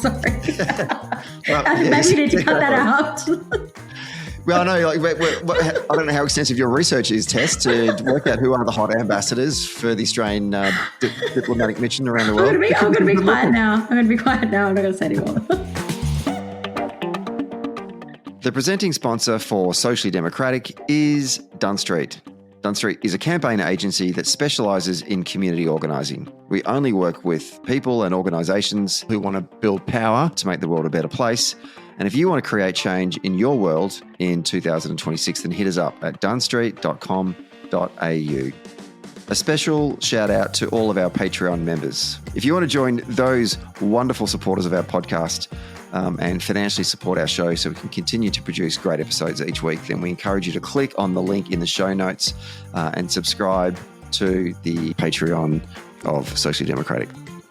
Sorry. Well, maybe we need to cut that out. Well, I know, I don't know how extensive your research is, Tess, to work out who are the hot ambassadors for the Australian diplomatic mission around the world. I'm going to be quiet now. I'm not going to say anymore. The presenting sponsor for Socially Democratic is Dunn Street. Dunn Street is a campaign agency that specialises in community organising. We only work with people and organisations who want to build power to make the world a better place. And if you want to create change in your world in 2026, then hit us up at dunnstreet.com.au. A special shout out to all of our Patreon members. If you want to join those wonderful supporters of our podcast and financially support our show so we can continue to produce great episodes each week, then we encourage you to click on the link in the show notes and subscribe to the Patreon of Socially Democratic.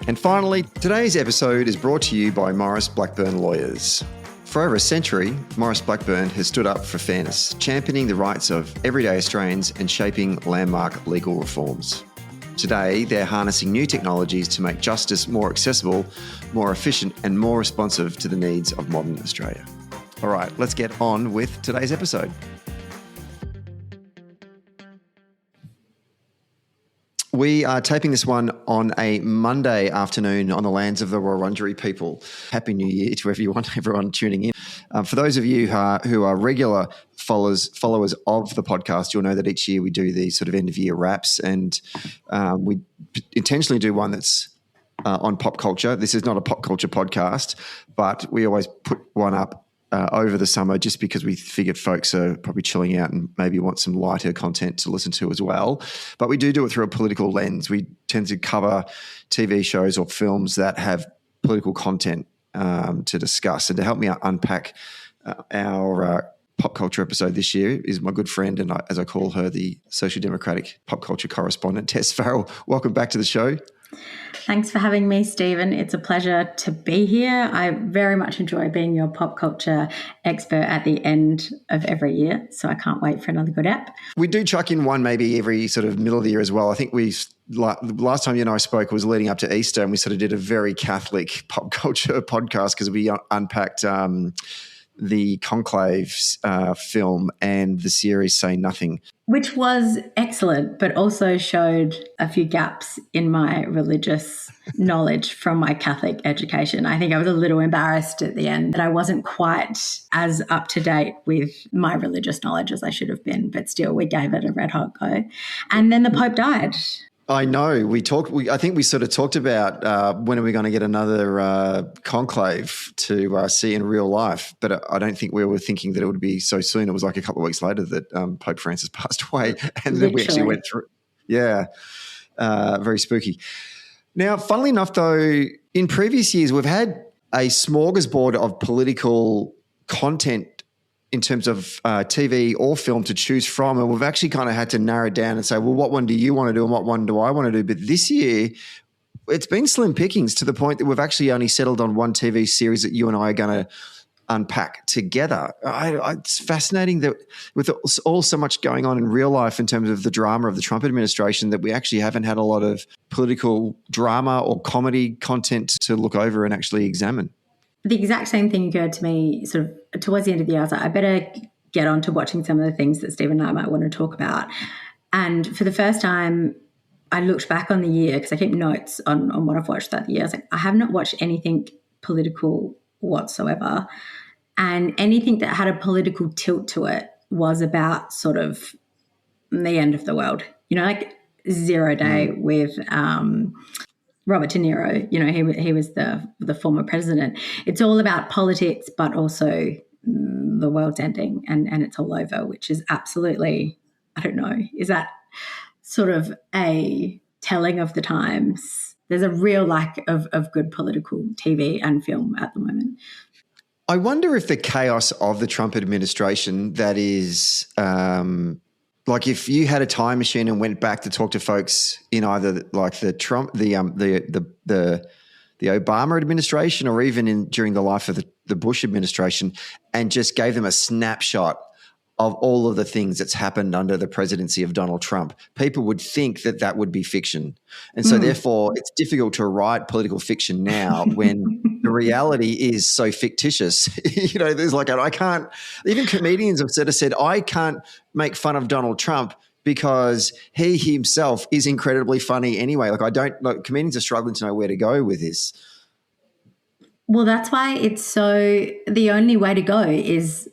And finally, today's episode is brought to you by Maurice Blackburn Lawyers. For over a century, Maurice Blackburn has stood up for fairness, championing the rights of everyday Australians and shaping landmark legal reforms. Today, they're harnessing new technologies to make justice more accessible, more efficient, and more responsive to the needs of modern Australia. All right, let's get on with today's episode. We are taping this one on a Monday afternoon on the lands of the Wurundjeri people. Happy New Year to everyone tuning in. For those of you who are regular followers of the podcast, you'll know that each year we do these sort of end-of-year wraps, and we intentionally do one that's on pop culture. This is not a pop culture podcast, but we always put one up over the summer just because we figured folks are probably chilling out and maybe want some lighter content to listen to as well. But we do it through a political lens. We tend to cover TV shows or films that have political content to discuss. And to help me unpack our pop culture episode this year is my good friend, and as I call her, the Social Democratic pop culture correspondent, Tess Farrell. Welcome back to the show. Thanks for having me, Stephen. It's a pleasure to be here. I very much enjoy being your pop culture expert at the end of every year, so I can't wait for another good app. We do chuck in one maybe every sort of middle of the year as well. I think the last time you and I spoke was leading up to Easter, and we sort of did a very Catholic pop culture podcast because we unpacked the Conclave film and the series Say Nothing. Which was excellent, but also showed a few gaps in my religious knowledge from my Catholic education. I think I was a little embarrassed at the end that I wasn't quite as up to date with my religious knowledge as I should have been, but still we gave it a red hot go. And then the Pope died. I know. I think we sort of talked about when are we going to get another conclave to see in real life, but I don't think we were thinking that it would be so soon. It was like a couple of weeks later that Pope Francis passed away, and then we actually went through. Yeah, very spooky. Now, funnily enough, though, in previous years we've had a smorgasbord of political content in terms of TV or film to choose from, and we've actually kind of had to narrow it down and say, well, what one do you want to do and what one do I want to do? But this year, it's been slim pickings to the point that we've actually only settled on one TV series that you and I are going to unpack together. It's fascinating that with all so much going on in real life in terms of the drama of the Trump administration that we actually haven't had a lot of political drama or comedy content to look over and actually examine. The exact same thing occurred to me sort of towards the end of the year. I was like, I better get on to watching some of the things that Stephen and I might want to talk about. And for the first time, I looked back on the year because I keep notes on what I've watched throughout the year. I was like, I have not watched anything political whatsoever. And anything that had a political tilt to it was about sort of the end of the world. You know, like 0 Day with Robert De Niro, you know, he was the former president. It's all about politics, but also the world's ending and it's all over, which is absolutely, I don't know, is that sort of a telling of the times? There's a real lack of good political TV and film at the moment. I wonder if the chaos of the Trump administration, that is, like if you had a time machine and went back to talk to folks in either like the Obama administration or even during the life of the Bush administration and just gave them a snapshot of all of the things that's happened under the presidency of Donald Trump, people would think that that would be fiction. And so therefore it's difficult to write political fiction now when the reality is so fictitious. There's like, I can't, even comedians have said, I can't make fun of Donald Trump because he himself is incredibly funny anyway. Comedians are struggling to know where to go with this. Well, that's why the only way to go is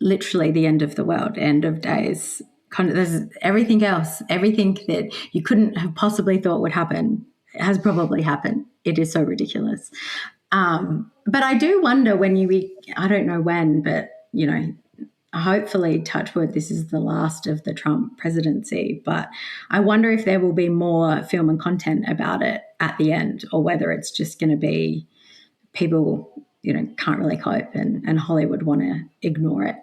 literally the end of the world, end of days. There's everything else, everything that you couldn't have possibly thought would happen has probably happened. It is so ridiculous. But I do wonder I don't know when, but, hopefully, touch wood, this is the last of the Trump presidency. But I wonder if there will be more film and content about it at the end, or whether it's just going to be people, can't really cope and Hollywood want to ignore it.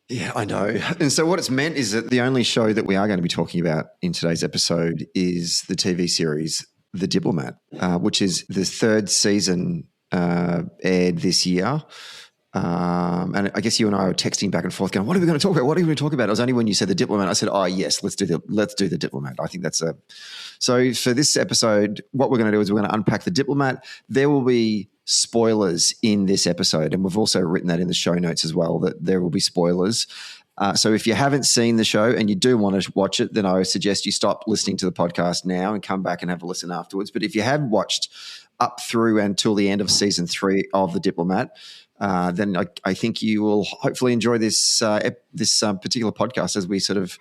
Yeah, I know. And so what it's meant is that the only show that we are going to be talking about in today's episode is the TV series The Diplomat, which is the third season aired this year. And I guess you and I were texting back and forth going, what are we going to talk about? What are we going to talk about? It was only when you said The Diplomat, I said, oh, yes, let's do The Diplomat. I think that's So for this episode, what we're going to do is we're going to unpack The Diplomat. There will be spoilers in this episode, and we've also written that in the show notes as well, that there will be spoilers. So if you haven't seen the show and you do want to watch it, then I would suggest you stop listening to the podcast now and come back and have a listen afterwards. But if you have watched up through until the end of season 3 of The Diplomat, then I think you will hopefully enjoy this particular podcast as we sort of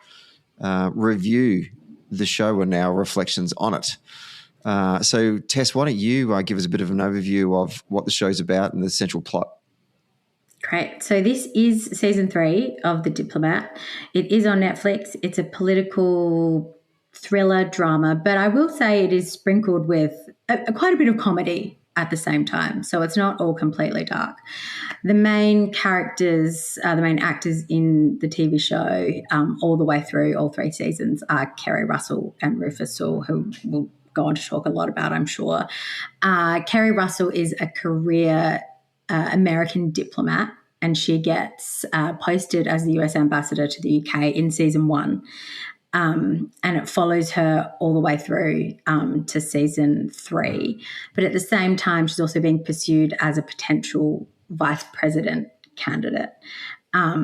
review the show and our reflections on it. So, Tess, why don't you give us a bit of an overview of what the show's about and the central plot? Great. So this is season 3 of The Diplomat. It is on Netflix. It's a political thriller drama, but I will say it is sprinkled with quite a bit of comedy at the same time. So it's not all completely dark. The main characters, the main actors in the TV show all the way through all 3 seasons are Keri Russell and Rufus Sewell, who will go on to talk a lot about, I'm sure. Keri Russell is a career American diplomat, and she gets posted as the US ambassador to the UK in season 1. And it follows her all the way through to season 3. But at the same time, she's also being pursued as a potential vice president candidate.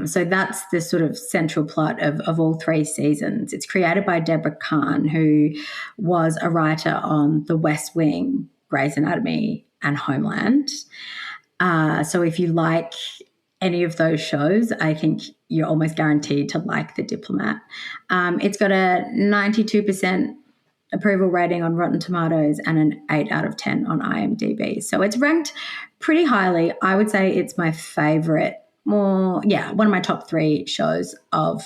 So that's the sort of central plot of all 3 seasons. It's created by Deborah Cahn, who was a writer on The West Wing, Grey's Anatomy, and Homeland. So if you like any of those shows, I think you're almost guaranteed to like The Diplomat. It's got a 92% approval rating on Rotten Tomatoes and an 8 out of 10 on IMDb. So it's ranked pretty highly. I would say it's my favorite, one of my top 3 shows of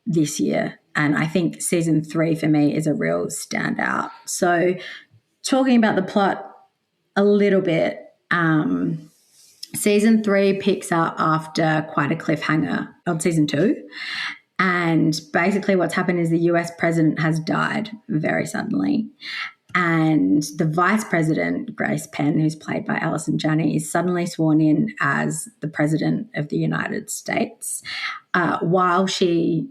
this year. And I think season 3 for me is a real standout. So talking about the plot a little bit, season 3 picks up after quite a cliffhanger on season 2. And basically what's happened is the US president has died very suddenly. And the vice president, Grace Penn, who's played by Alison Janney, is suddenly sworn in as the president of the United States while she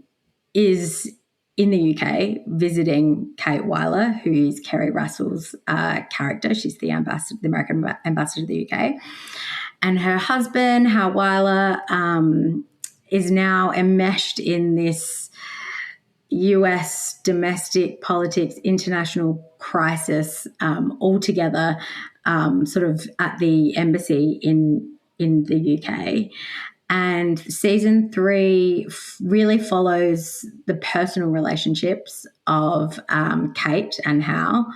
is in the UK visiting Kate Weiler, who is Keri Russell's character. She's the American ambassador to the UK. And her husband, Hal Weiler, is now enmeshed in this US domestic politics, international crisis altogether, sort of at the embassy in the UK. And season 3 really follows the personal relationships of Kate and Hal,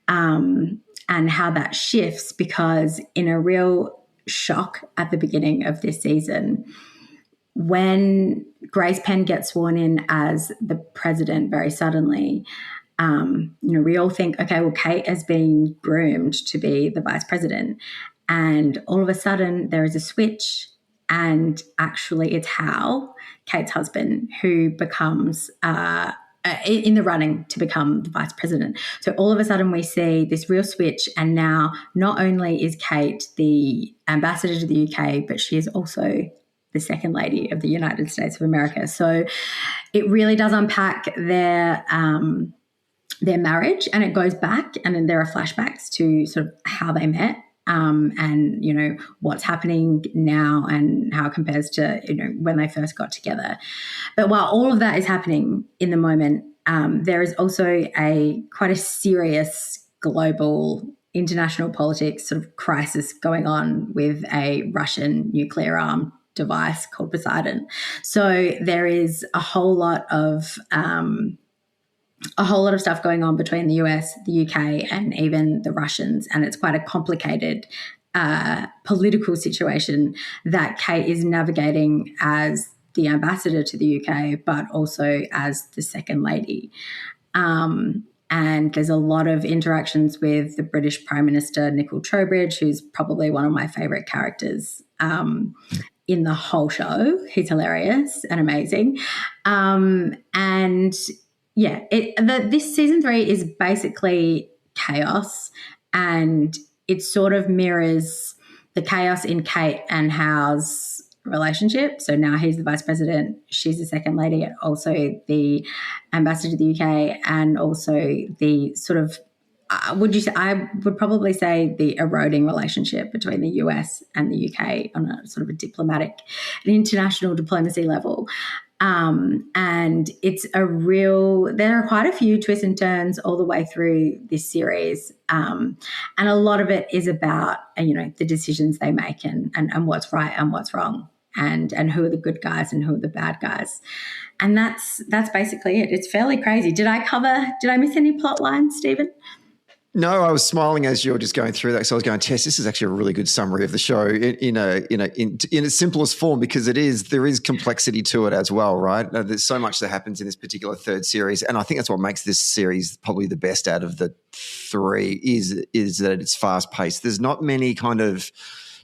and how that shifts, because in a real shock at the beginning of this season, when Grace Penn gets sworn in as the president very suddenly, we all think, okay, well, Kate has been groomed to be the vice president. And all of a sudden there is a switch, and actually it's Hal, Kate's husband, who becomes in the running to become the vice president. So all of a sudden we see this real switch, and now not only is Kate the ambassador to the UK, but she is also the second lady of the United States of America. So it really does unpack their marriage, and it goes back, and then there are flashbacks to sort of how they met. And, you know, what's happening now and how it compares to, you know, when they first got together. But while all of that is happening in the moment, there is also quite a serious global international politics sort of crisis going on with a Russian nuclear armed device called Poseidon. So there is a whole lot of stuff going on between the US, the UK, and even the Russians, and it's quite a complicated political situation that Kate is navigating as the ambassador to the UK, but also as the second lady. And there's a lot of interactions with the British Prime Minister, Nicol Trowbridge, who's probably one of my favourite characters in the whole show. He's hilarious and amazing. And yeah, this season 3 is basically chaos, and it sort of mirrors the chaos in Kate and Howe's relationship. So now he's the vice president, she's the second lady, also the ambassador to the UK, and also the sort of, I would probably say the eroding relationship between the US and the UK on a sort of an international diplomacy level. And it's there are quite a few twists and turns all the way through this series. And a lot of it is about, you know, the decisions they make and what's right and what's wrong, and who are the good guys and who are the bad guys. And that's basically it. It's fairly crazy. Did I miss any plot lines, Stephen? No, I was smiling as you were just going through that. So I was going, Tess, this is actually a really good summary of the show in its simplest form, because there is complexity to it as well, right? There's so much that happens in this particular third series, and I think that's what makes this series probably the best out of the 3 is that it's fast paced. There's not many kind of,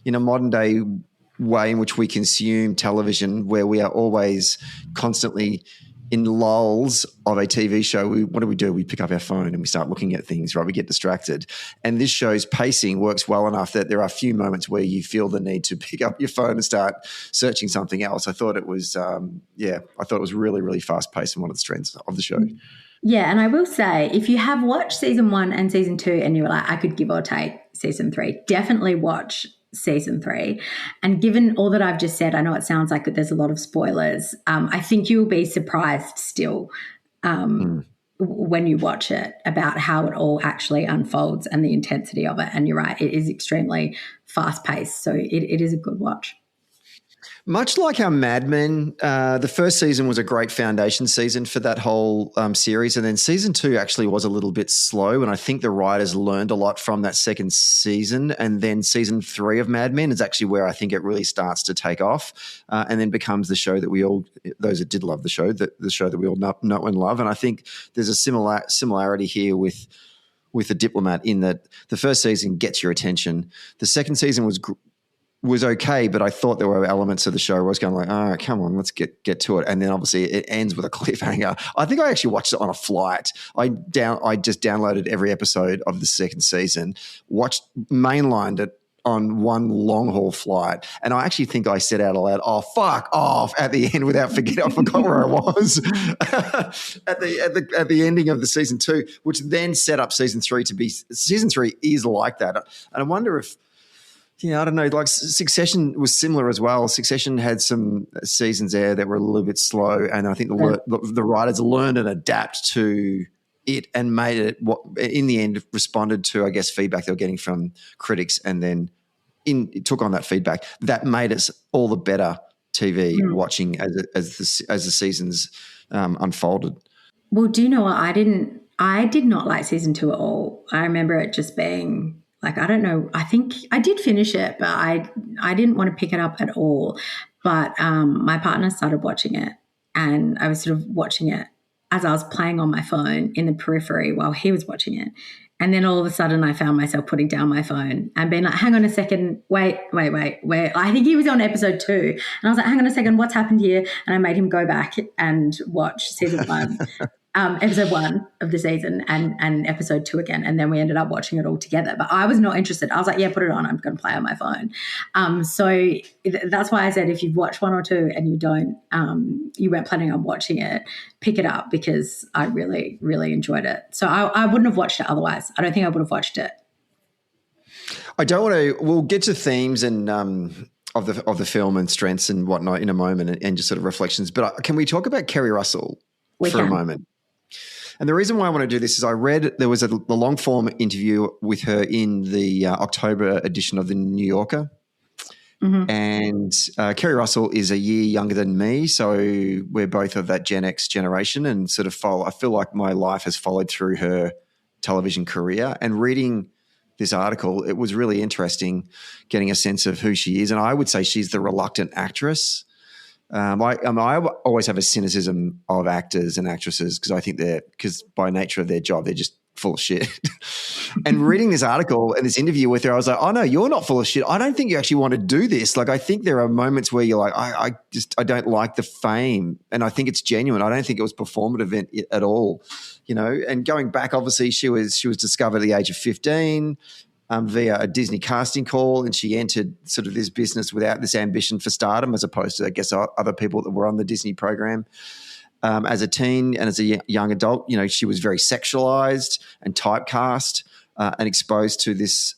in a modern day way in which we consume television, where we are always constantly in lulls of a TV show. What do? We pick up our phone and we start looking at things, right? We get distracted. And this show's pacing works well enough that there are a few moments where you feel the need to pick up your phone and start searching something else. I thought it was, really, really fast paced, and one of the strengths of the show. Yeah, and I will say, if you have watched season 1 and season 2 and you were like, I could give or take season 3, definitely watch season 3. And given all that I've just said, I know it sounds like there's a lot of spoilers. I think you'll be surprised still when you watch it about how it all actually unfolds and the intensity of it. And you're right, it is extremely fast paced. So it is a good watch. Much like our Mad Men, the first season was a great foundation season for that whole series, and then season 2 actually was a little bit slow, and I think the writers learned a lot from that second season, and then season 3 of Mad Men is actually where I think it really starts to take off and then becomes the show that we all, those that did love the show that we all know and love. And I think there's a similarity here with The Diplomat, in that the first season gets your attention. The second season was okay, but I thought there were elements of the show where I was going like, oh, come on, let's get to it. And then obviously it ends with a cliffhanger. I think I actually watched it on a flight. I just downloaded every episode of the second season, mainlined it on one long haul flight. And I actually think I said out aloud, oh, fuck off, at the end without forgetting. I forgot where I was at the ending of the season 2, which then set up season 3 to be, season 3 is like that. And I wonder if, yeah, I don't know. Like Succession was similar as well. Succession had some seasons there that were a little bit slow, and I think the writers learned and adapt to it and made it what in the end responded to, I guess, feedback they were getting from critics, and then it took on that feedback. That made us all the better TV watching as the seasons unfolded. Well, do you know what? I did not like season 2 at all. I remember it just being like, I don't know, I think I did finish it, but I didn't want to pick it up at all. But my partner started watching it, and I was sort of watching it as I was playing on my phone in the periphery while he was watching it. And then all of a sudden I found myself putting down my phone and being like, hang on a second, wait. I think he was on episode 2. And I was like, hang on a second, what's happened here? And I made him go back and watch season 1. episode 1 of the season and episode 2 again, and then we ended up watching it all together. But I was not interested. I was like, yeah, put it on. I'm going to play on my phone. So that's why I said if you've watched 1 or 2 and you weren't planning on watching it, pick it up, because I really, really enjoyed it. So I wouldn't have watched it otherwise. I don't think I would have watched it. I don't want to. We'll get to themes and of the film and strengths and whatnot in a moment, and just sort of reflections. But can we talk about Keri Russell for a moment? And the reason why I want to do this is I read there was a long form interview with her in the October edition of the New Yorker. Mm-hmm. And Keri Russell is a year younger than me, so we're both of that Gen X generation, and sort of I feel like my life has followed through her television career. And reading this article, it was really interesting getting a sense of who she is. And I would say she's the reluctant actress. I always have a cynicism of actors and actresses, because I think because by nature of their job, they're just full of shit. And reading this article and this interview with her, I was like, oh no, you're not full of shit. I don't think you actually want to do this. Like, I think there are moments where you're like, I don't like the fame, and I think it's genuine. I don't think it was performative at all, and going back, obviously she was discovered at the age of 15 via a Disney casting call, and she entered sort of this business without this ambition for stardom, as opposed to, I guess, other people that were on the Disney program. As a teen and as a young adult, she was very sexualized and typecast and exposed to these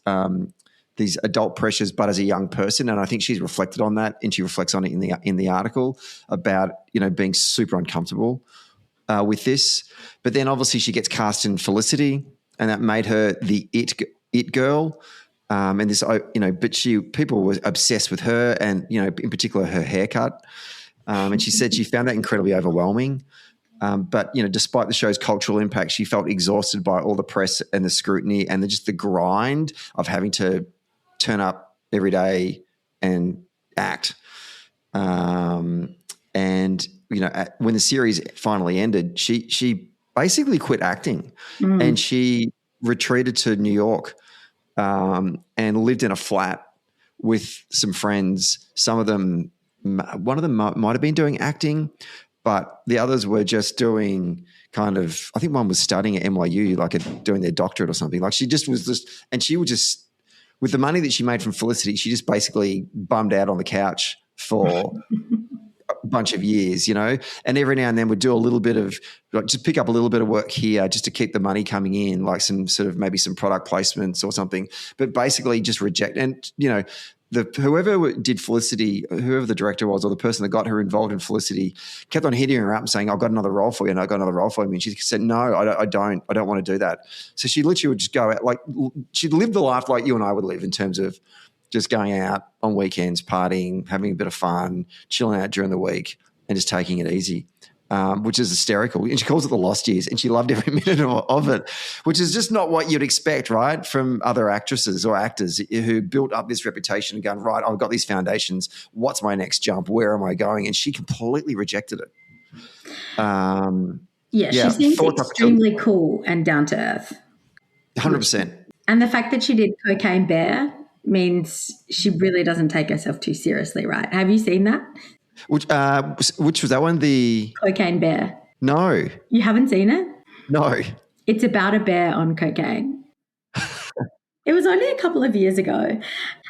adult pressures, but as a young person. And I think she's reflected on that, and she reflects on it in the article about being super uncomfortable with this. But then obviously she gets cast in Felicity, and that made her the it girl. And this, but people were obsessed with her, and in particular her haircut. And she said she found that incredibly overwhelming. But despite the show's cultural impact, she felt exhausted by all the press and the scrutiny and just the grind of having to turn up every day and act. And when the series finally ended, she basically quit acting, and she retreated to New York and lived in a flat with some friends. One of them might have been doing acting, but the others were just doing kind of, I think one was studying at NYU, doing their doctorate or something. Like, she just was and she would just, with the money that she made from Felicity, she just basically bummed out on the couch for a bunch of years, and every now and then would do a little bit of, just pick up a little bit of work here just to keep the money coming in, like some sort of maybe some product placements or something, but basically just reject. And, whoever did Felicity, whoever the director was or the person that got her involved in Felicity, kept on hitting her up and saying, I've got another role for you, and I've got another role for you. And she said, no, I don't want to do that. So she literally would just go out, she'd live the life like you and I would live, in terms of just going out on weekends, partying, having a bit of fun, chilling out during the week, and just taking it easy, which is hysterical. And she calls it the lost years, and she loved every minute of it, which is just not what you'd expect, right, from other actresses or actors who built up this reputation and going, right, I've got these foundations. What's my next jump? Where am I going? And she completely rejected it. She seems extremely cool and down to earth. 100%. And the fact that she did Cocaine Bear means she really doesn't take herself too seriously, right? Have you seen that? Which was that one? The Cocaine Bear. No. You haven't seen it? No. It's about a bear on cocaine. It was only a couple of years ago,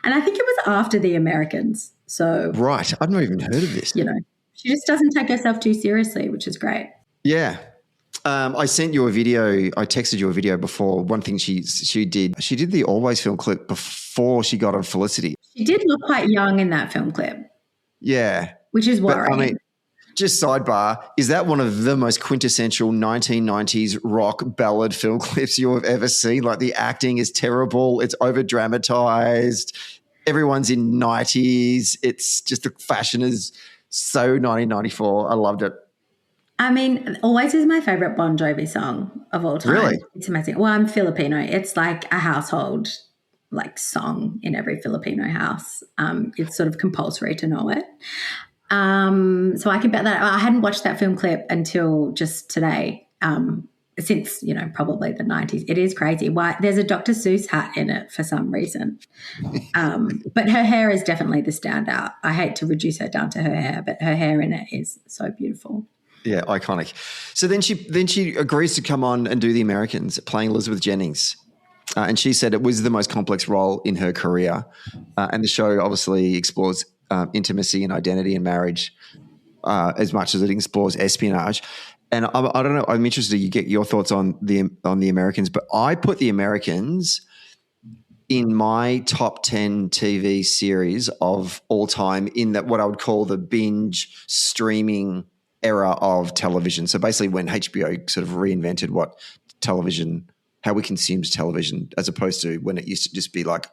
and I think it was after The Americans. So right, I've not even heard of this. She just doesn't take herself too seriously, which is great. Yeah. I sent you a video. I texted you a video before. One thing she did the Always film clip before she got on Felicity. She did look quite young in that film clip. Yeah. Which is worrying. Just sidebar, is that one of the most quintessential 1990s rock ballad film clips you have ever seen? Like, the acting is terrible. It's over-dramatized. Everyone's in 90s. It's just, the fashion is so 1994. I loved it. I mean, Always is my favorite Bon Jovi song of all time. Really? It's amazing. Well, I'm Filipino. It's like a household song in every Filipino house. It's sort of compulsory to know it. So I can bet that I hadn't watched that film clip until just today, since, probably the 90s. It is crazy. Why there's a Dr. Seuss hat in it for some reason. But her hair is definitely the standout. I hate to reduce her down to her hair, but her hair in it is so beautiful. Yeah, iconic. So then she agrees to come on and do The Americans, playing Elizabeth Jennings. And she said it was the most complex role in her career. And the show obviously explores intimacy and identity and marriage as much as it explores espionage. And I don't know, I'm interested to get your thoughts on the Americans, but I put The Americans in my top 10 TV series of all time, in that what I would call the binge streaming era of television. So basically when HBO sort of reinvented what television, how we consumed television, as opposed to when it used to just be like,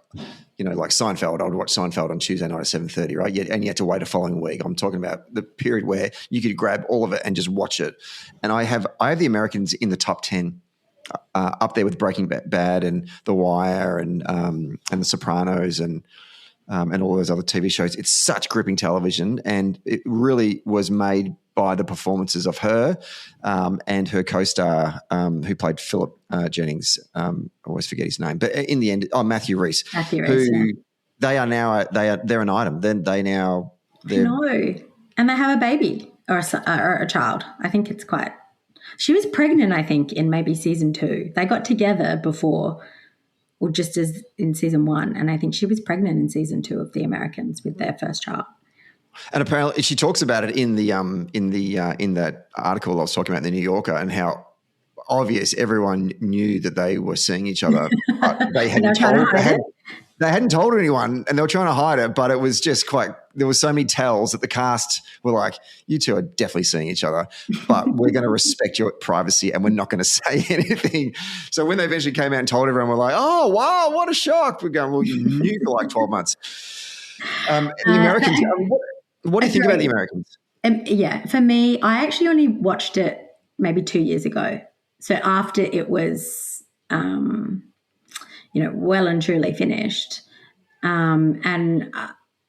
you know, like Seinfeld. I would watch Seinfeld on Tuesday night at 7:30, right? And you had to wait a following week. I'm talking about the period where you could grab all of it and just watch it. And I have The Americans in the top 10, up there with Breaking Bad and The Wire and The Sopranos and all those other TV shows. It's such gripping television, and it really was made by the performances of her and her co-star who played Philip Jennings. I always forget his name, but in the end, Matthew Rhys. They are now they're an item. Then no, and they have a baby or a child. I think it's quite. She was pregnant, I think, in maybe season 2. They got together before, or just as in season 1, and I think she was pregnant in season 2 of The Americans with their first child. And apparently, she talks about it in that article I was talking about in the New Yorker, and how obvious everyone knew that they were seeing each other. They hadn't told anyone, and they were trying to hide it. But it was just there was so many tells that the cast were like, "You two are definitely seeing each other, but we're going to respect your privacy, and we're not going to say anything." So when they eventually came out and told everyone, we're like, "Oh wow, what a shock!" We're going, "Well, you knew for like 12 months." The Americans. What do you think about The Americans? Yeah, for me, I actually only watched it maybe 2 years ago. So after it was, well and truly finished. And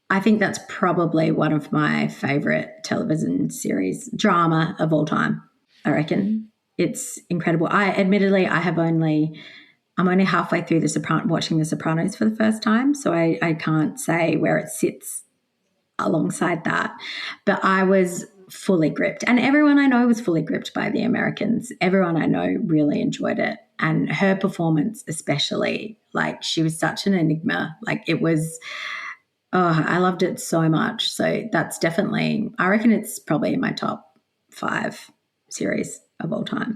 I think that's probably one of my favorite television series, drama of all time, I reckon. It's incredible. I'm only halfway through watching The Sopranos for the first time, so I can't say where it sits alongside that. But I was fully gripped, and everyone I know was fully gripped by The Americans. Everyone I know really enjoyed it, and her performance especially, like she was such an enigma. Like it was, I loved it so much. So that's definitely, I reckon it's probably in my top 5 series of all time.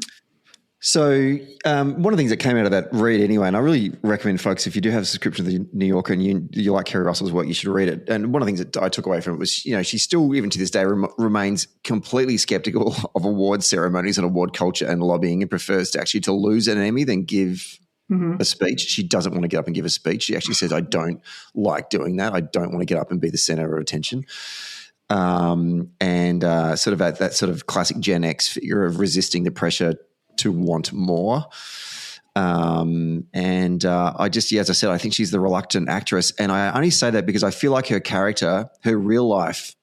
So one of the things that came out of that read anyway, and I really recommend folks, if you do have a subscription to the New Yorker and you like Keri Russell's work, you should read it. And one of the things that I took away from it was, she still, even to this day, remains completely skeptical of award ceremonies and award culture and lobbying, and prefers to lose an Emmy than give a speech. She doesn't want to get up and give a speech. She actually says, "I don't like doing that. I don't want to get up and be the center of attention." And sort of that sort of classic Gen X figure of resisting the pressure to want more. As I said, I think she's the reluctant actress. And I only say that because I feel like her character, the real life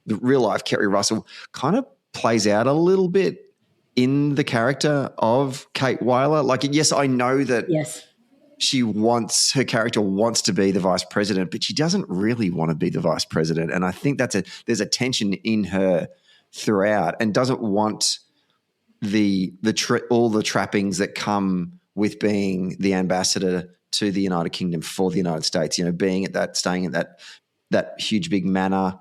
Keri Russell, kind of plays out a little bit in the character of Kate Weiler. Like, yes, I know that her character wants to be the vice president, but she doesn't really want to be the vice president. And I think there's a tension in her throughout, and doesn't want all the trappings that come with being the ambassador to the United Kingdom for the United States. Staying at that huge big manor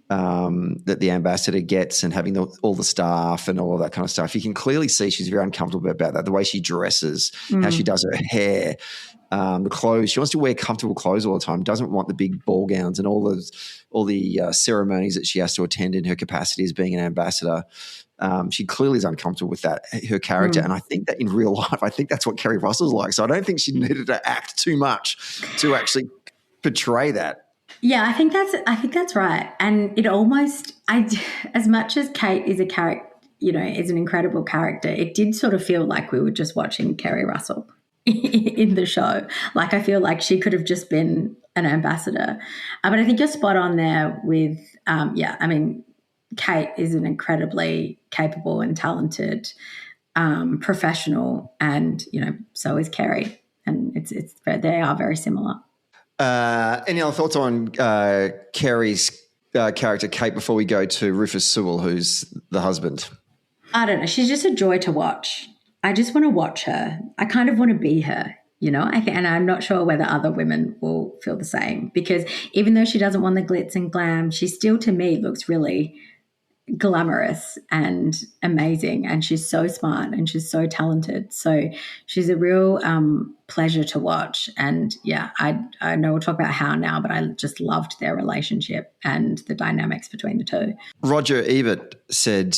that the ambassador gets, and having all the staff and all of that kind of stuff. You can clearly see she's very uncomfortable about that. The way she dresses, how she does her hair, the clothes. She wants to wear comfortable clothes all the time. Doesn't want the big ball gowns and all the ceremonies that she has to attend in her capacity as being an ambassador. She clearly is uncomfortable with that, her character. And I think that in real life, I think that's what Keri Russell's like. So I don't think she needed to act too much to actually portray that. Yeah, I think that's right. And it almost, as much as Kate is a character, is an incredible character, it did sort of feel like we were just watching Keri Russell in the show. Like, I feel like she could have just been an ambassador. But I think you're spot on there with, Kate is an incredibly capable and talented professional, and so is Keri, and they are very similar. Any other thoughts on Keri's character, Kate, before we go to Rufus Sewell, who's the husband? I don't know. She's just a joy to watch. I just want to watch her. I kind of want to be her, and I'm not sure whether other women will feel the same, because even though she doesn't want the glitz and glam, she still, to me, looks really glamorous and amazing, and she's so smart and she's so talented. So she's a real pleasure to watch. And yeah, I know we'll talk about how now, but I just loved their relationship and the dynamics between the two. Roger Ebert said,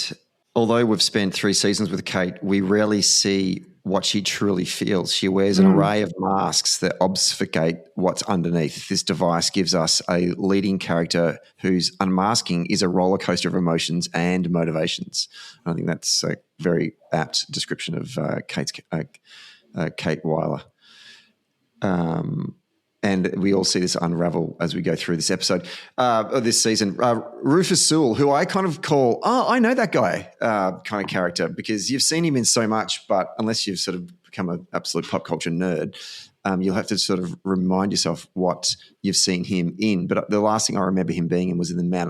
although we've spent 3 seasons with Kate, we rarely see what she truly feels. She wears an array of masks that obfuscate what's underneath. This device gives us a leading character whose unmasking is a roller coaster of emotions and motivations. I think that's a very apt description of Kate Weiler. And we all see this unravel as we go through this episode of this season. Rufus Sewell, who I kind of call, I know that guy kind of character, because you've seen him in so much, but unless you've sort of become an absolute pop culture nerd, you'll have to sort of remind yourself what you've seen him in. But the last thing I remember him being in was in the Man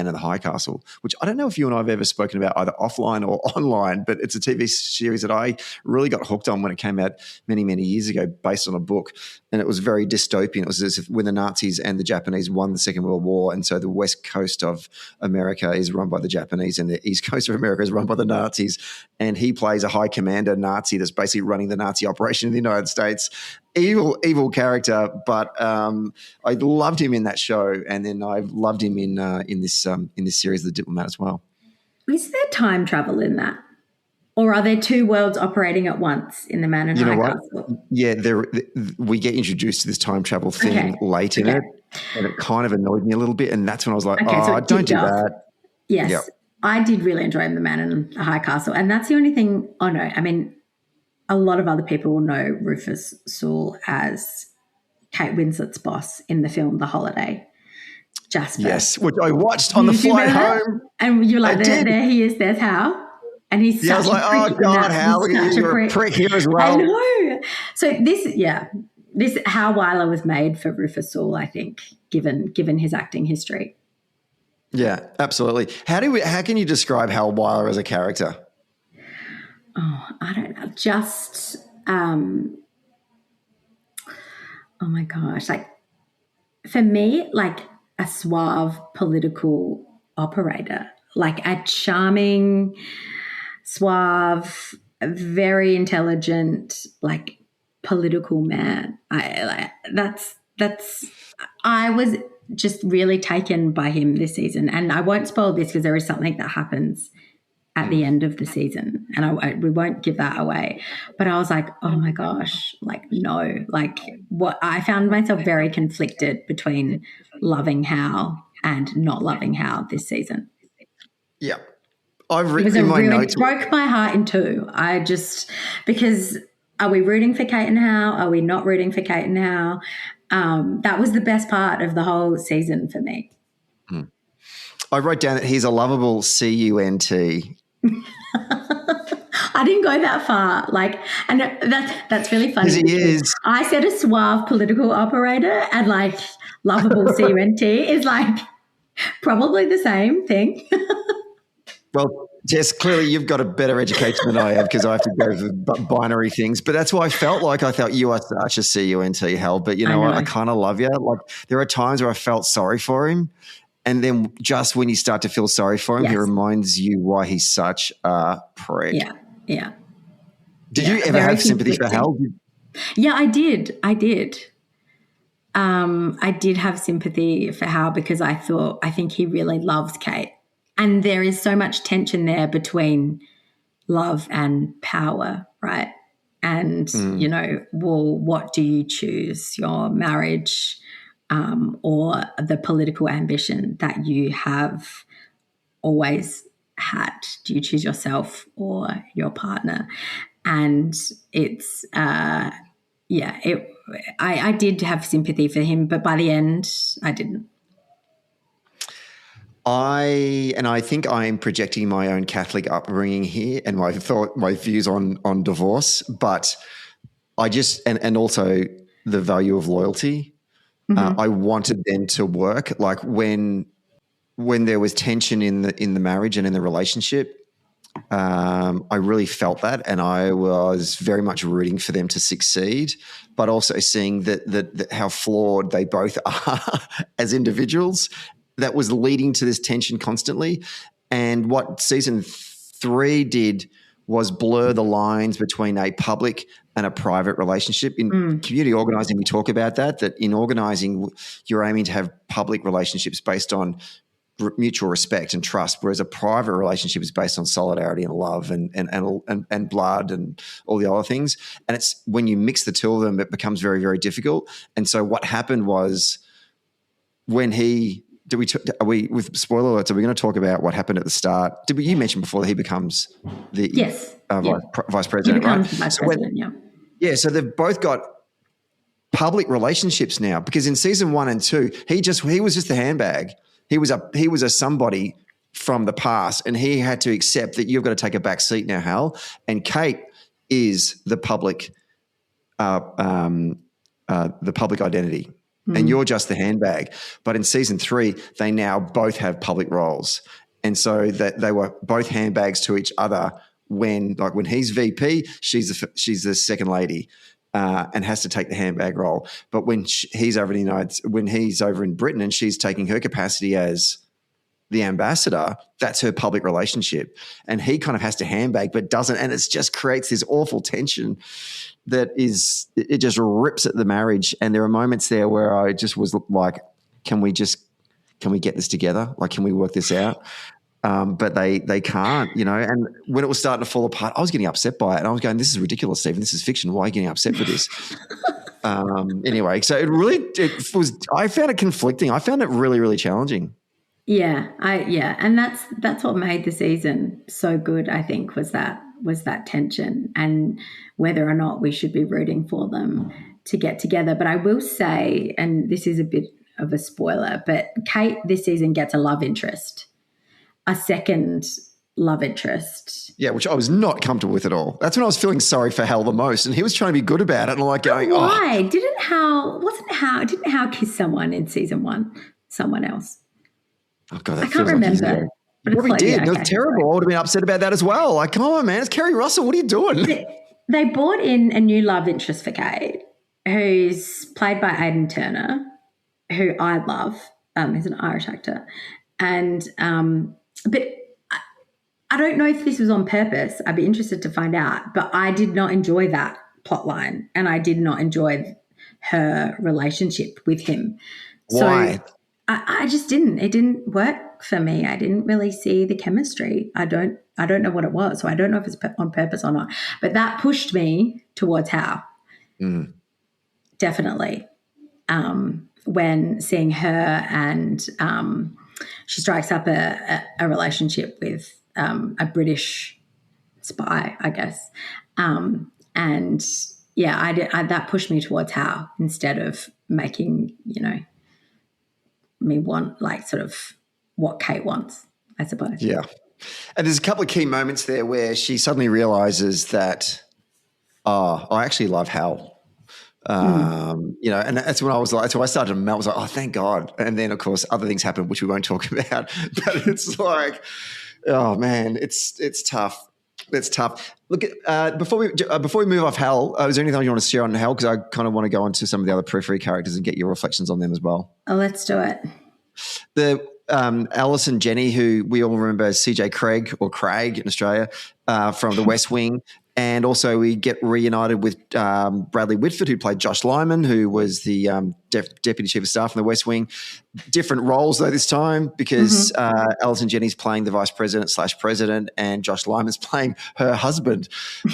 in the High Castle, which I don't know if you and I have ever spoken about either offline or online, but it's a TV series that I really got hooked on when it came out many, many years ago, based on a book. And it was very dystopian. It was as if when the Nazis and the Japanese won the Second World War, and so the west coast of America is run by the Japanese and the east coast of America is run by the Nazis. And he plays a high commander Nazi that's basically running the Nazi operation in the United States. Evil character, but I loved him in that show, and then I loved him in this series, The Diplomat, as well. Is there time travel in that, or are there two worlds operating at once in the Man in High Castle? Yeah, we get introduced to this time travel thing late in it, and it kind of annoyed me a little bit, and that's when I was like, so don't do that. Yes, yep. I did really enjoy the Man in the High Castle, and that's the only thing. Oh no, I mean, a lot of other people will know Rufus Sewell as Kate Winslet's boss in the film The Holiday. Jasper. Yes, which I watched on the flight home. And you're like, there he is, there's Hal. And he's such I was like, a prick. Oh, God, Hal, look at you, you're a prick here as well. I know. So this Hal Weiler was made for Rufus Sewell, I think, given his acting history. Yeah, absolutely. How can you describe Hal Weiler as a character? Oh, I don't know. Just, oh my gosh. Like, for me, like a suave political operator, like a charming, suave, very intelligent, like political man. I was just really taken by him this season. And I won't spoil this because there is something that happens at the end of the season, and we won't give that away. But I was like, oh my gosh, like no, like what I found myself very conflicted between loving Hal and not loving Hal this season. Yeah, I've written in my notes. It broke my heart in two. Because are we rooting for Kate and Hal? Are we not rooting for Kate and Hal? That was the best part of the whole season for me. I wrote down that he's a lovable CUNT. I didn't go that far. Like, and that's really funny. He is. I said a suave political operator, and like lovable CUNT is like probably the same thing. Well, Jess, clearly you've got a better education than I have, because I have to go for binary things. But that's why I thought you are such a CUNT, Hal. But you know what? I kind of love you. Like, there are times where I felt sorry for him. And then just when you start to feel sorry for him, he reminds you why he's such a prick. Yeah. Did you ever have sympathy for Hal? Yeah, I did. I did have sympathy for Hal because I think he really loves Kate. And there is so much tension there between love and power, right? And, what do you choose? Your marriage or the political ambition that you have always had? Do you choose yourself or your partner? And it's, I did have sympathy for him, but by the end, I didn't. I think I'm projecting my own Catholic upbringing here and my views on divorce, but I just and also the value of loyalty. I wanted them to work. Like when when there was tension in the marriage and in the relationship, I really felt that, and I was very much rooting for them to succeed, but also seeing that how flawed they both are as individuals. That was leading to this tension constantly. And what season 3 did was blur the lines between a public and a private relationship. In community organising, we talk about that in organising, you're aiming to have public relationships based on mutual respect and trust, whereas a private relationship is based on solidarity and love and blood and all the other things. And it's when you mix the two of them, it becomes very, very difficult. And so what happened was when with spoiler alerts, are we going to talk about what happened at the start? You mention before that he becomes the vice president, he becomes right? the vice president, Yeah, so they've both got public relationships now, because in season 1 and 2, he was just the handbag. He was a somebody from the past, and he had to accept that you've got to take a back seat now, Hal. And Kate is the public identity, and you're just the handbag. But in season 3, they now both have public roles, and so that they were both handbags to each other. When he's VP, she's the second lady. And has to take the handbag role. But when he's over in Britain and she's taking her capacity as the ambassador, that's her public relationship. And he kind of has to handbag but doesn't. And it just creates this awful tension it just rips at the marriage. And there are moments there where I just was like, can we get this together? Like, can we work this out? But they can't, and when it was starting to fall apart, I was getting upset by it. And I was going, this is ridiculous, Stephen. This is fiction. Why are you getting upset for this? Anyway, so I found it conflicting. I found it really, really challenging. Yeah. And that's what made the season so good, I think, was that tension and whether or not we should be rooting for them to get together. But I will say, and this is a bit of a spoiler, but Kate this season gets a love interest. A second love interest. Yeah, which I was not comfortable with at all. That's when I was feeling sorry for Hal the most, and he was trying to be good about it, and I'm like going, why? Didn't Hal kiss someone in season 1? Someone else. Oh God, I can't remember. But he probably did. It was terrible. I would have been upset about that as well. Like, come on, man, it's Keri Russell. What are you doing? They brought in a new love interest for Kate, who's played by Aidan Turner, who I love. He's an Irish actor, and but I don't know if this was on purpose. I'd be interested to find out. But I did not enjoy that plot line, and I did not enjoy her relationship with him. Why? So I just didn't. It didn't work for me. I didn't really see the chemistry. I don't know what it was, so I don't know if it's on purpose or not. But that pushed me towards Hal. Definitely. When seeing her and she strikes up a relationship with a British spy, I guess. And yeah, that pushed me towards Hal instead of making, me want like sort of what Kate wants, I suppose. Yeah. And there's a couple of key moments there where she suddenly realizes that, I actually love Hal. And that's when that's when I started to melt. I was like, oh, thank God. And then, of course, other things happened, which we won't talk about. But it's like, oh, man, it's tough. It's tough. Look, before we move off Hal, is there anything you want to share on Hal? Because I kind of want to go on to some of the other periphery characters and get your reflections on them as well. Oh, let's do it. The Alice and Jenny, who we all remember as CJ Craig or Craig in Australia from The West Wing. And also we get reunited with Bradley Whitford, who played Josh Lyman, who was the Deputy Chief of Staff in The West Wing. Different roles, though, this time because Alison Jennings playing the Vice President / President and Josh Lyman's playing her husband.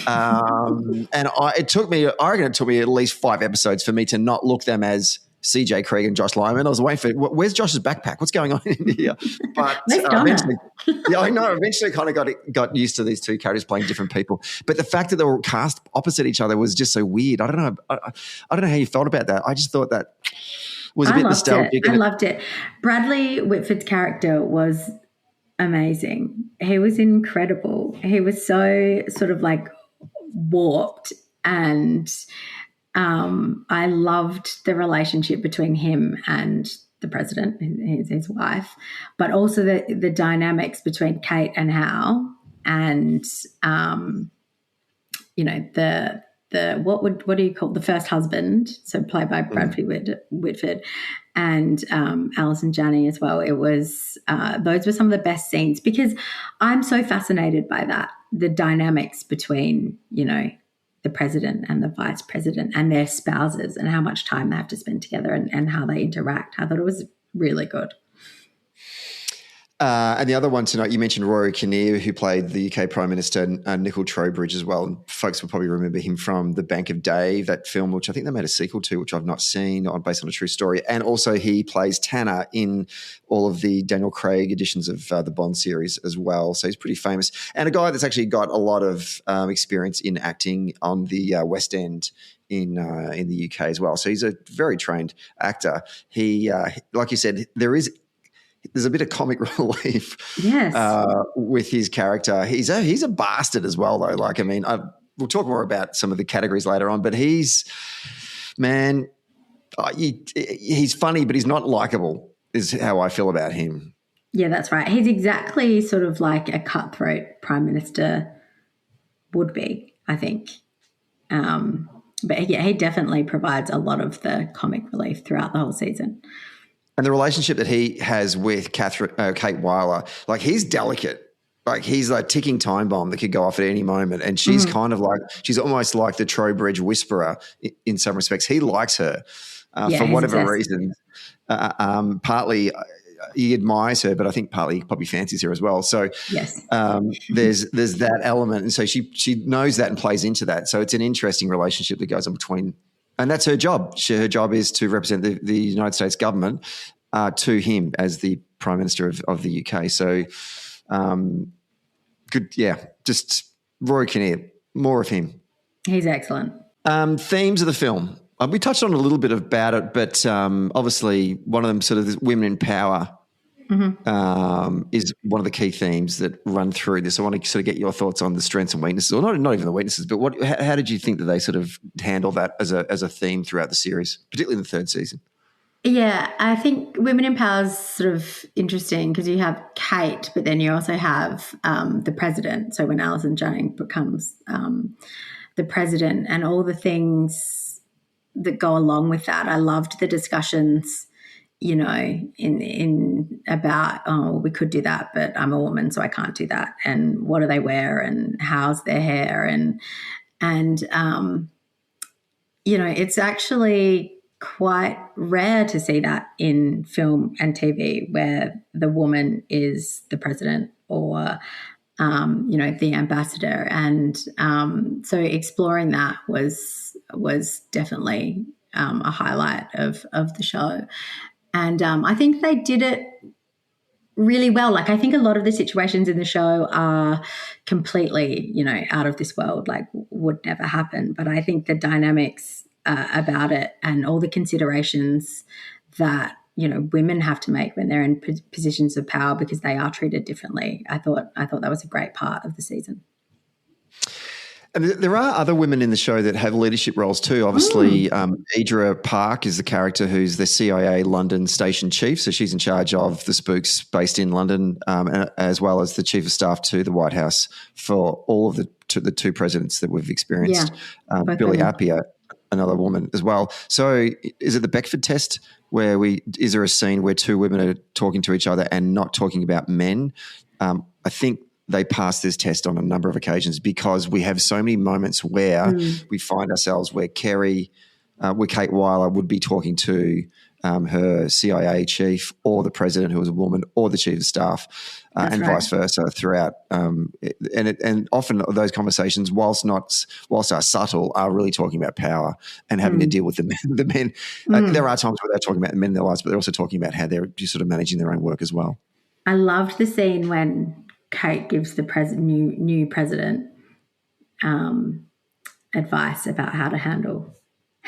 And I reckon it took me at least 5 episodes for me to not look them as CJ Craig and Josh Lyman. I was waiting for where's Josh's backpack? What's going on in here? But eventually, I know. Eventually, kind of got used to these two characters playing different people. But the fact that they were cast opposite each other was just so weird. I don't know. I don't know how you felt about that. I just thought that was a bit nostalgic. I loved it. Bradley Whitford's character was amazing. He was incredible. He was so sort of like warped and. I loved the relationship between him and the president, his wife, but also the dynamics between Kate and Hal, and what do you call the first husband? So played by Bradley Whitford, and Alison Janney as well. It was those were some of the best scenes, because I'm so fascinated by that, the dynamics between the president and the vice president and their spouses, and how much time they have to spend together, and how they interact. I thought it was really good. And the other one tonight, you mentioned Rory Kinnear, who played the UK Prime Minister, and Nicole Trowbridge as well. And folks will probably remember him from The Bank of Day, that film, which I think they made a sequel to, which I've not seen, based on a true story. And also he plays Tanner in all of the Daniel Craig editions of the Bond series as well. So he's pretty famous. And a guy that's actually got a lot of experience in acting on the West End in the UK as well. So he's a very trained actor. He, like you said, there's a bit of comic relief with his character. He's a bastard as well, though. Like, I mean, we'll talk more about some of the categories later on, but he's funny, but he's not likable, is how I feel about him. Yeah, that's right. He's exactly sort of like a cutthroat prime minister would be, I think. But yeah, he definitely provides a lot of the comic relief throughout the whole season. And the relationship that he has with Kate Weiler, like, he's delicate. Like, he's like a ticking time bomb that could go off at any moment. And she's kind of like, she's almost like the Trowbridge whisperer in some respects. He likes her for whatever reason. Partly he admires her, but I think partly he probably fancies her as well. So yes. There's that element. And so she knows that and plays into that. So it's an interesting relationship that goes on between. And that's her job. Her job is to represent the United States government to him as the Prime Minister of the UK. So, good, yeah, just Rory Kinnear, more of him. He's excellent. Themes of the film. We touched on a little bit about it, but obviously one of them, sort of this women in power, is one of the key themes that run through this. I want to sort of get your thoughts on the strengths and weaknesses, or not even the weaknesses, but how did you think that they sort of handle that as a theme throughout the series, particularly in the third season? Yeah, I think women in power is sort of interesting because you have Kate, but then you also have the president. So when Alison Janney becomes the president, and all the things that go along with that. I loved the discussions, in about, we could do that, but I'm a woman, so I can't do that. And what do they wear, and how's their hair, and it's actually quite rare to see that in film and TV, where the woman is the president or the ambassador. And so exploring that was definitely a highlight of the show. And I think they did it really well. Like, I think a lot of the situations in the show are completely, out of this world, like would never happen. But I think the dynamics about it, and all the considerations that, women have to make when they're in positions of power, because they are treated differently. I thought that was a great part of the season. And there are other women in the show that have leadership roles too. Obviously, Idra Park is the character who's the CIA London station chief. So she's in charge of the spooks based in London, as well as the chief of staff to the White House for all of the two presidents that we've experienced. Yeah, Billy Appiah, another woman as well. So is it the Beckford test where is there a scene where two women are talking to each other and not talking about men? I think they pass this test on a number of occasions, because we have so many moments where we find ourselves where Keri, where Kate Weiler would be talking to her CIA chief, or the president, who was a woman, or the chief of staff, and vice versa throughout. And often those conversations, whilst are subtle, are really talking about power and having to deal with the men. There are times where they're talking about the men in their lives, but they're also talking about how they're just sort of managing their own work as well. I loved the scene when Kate gives the new president advice about how to handle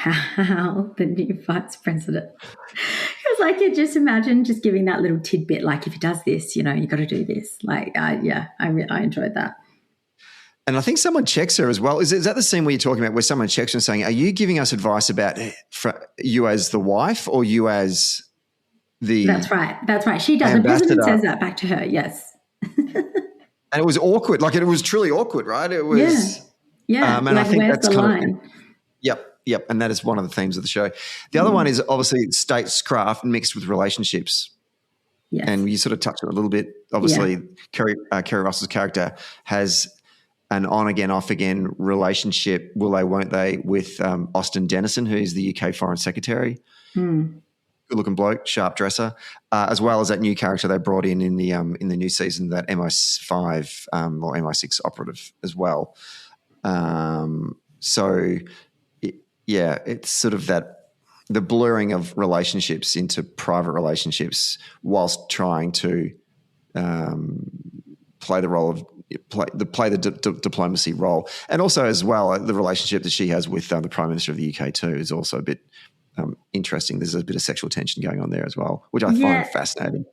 the new vice president. It was like, just imagine just giving that little tidbit, like, if he does this, you got to do this. Like, I enjoyed that. And I think someone checks her as well. Is that the scene where you're talking about, where someone checks her and saying, are you giving us advice about you as the wife, or you as the That's right. That's right. She does. The president says that back to her. Yes. And it was awkward. Like, it was truly awkward, right? It was. Yeah. And like, I think where's that's the kind line? of. Yep. And that is one of the themes of the show. The other one is obviously statescraft mixed with relationships. Yes. And you sort of touched on it a little bit. Obviously, Keri Russell's character has an on-again, off-again relationship, will they, won't they, with Austin Dennison, who is the UK Foreign Secretary. Good-looking bloke, sharp dresser, as well as that new character they brought in the new season, that MI5 or MI6 operative as well. It's sort of the blurring of relationships into private relationships whilst trying to play the diplomacy role, and also as well the relationship that she has with the Prime Minister of the UK too is also a bit interesting. There's a bit of sexual tension going on there as well, which I find fascinating.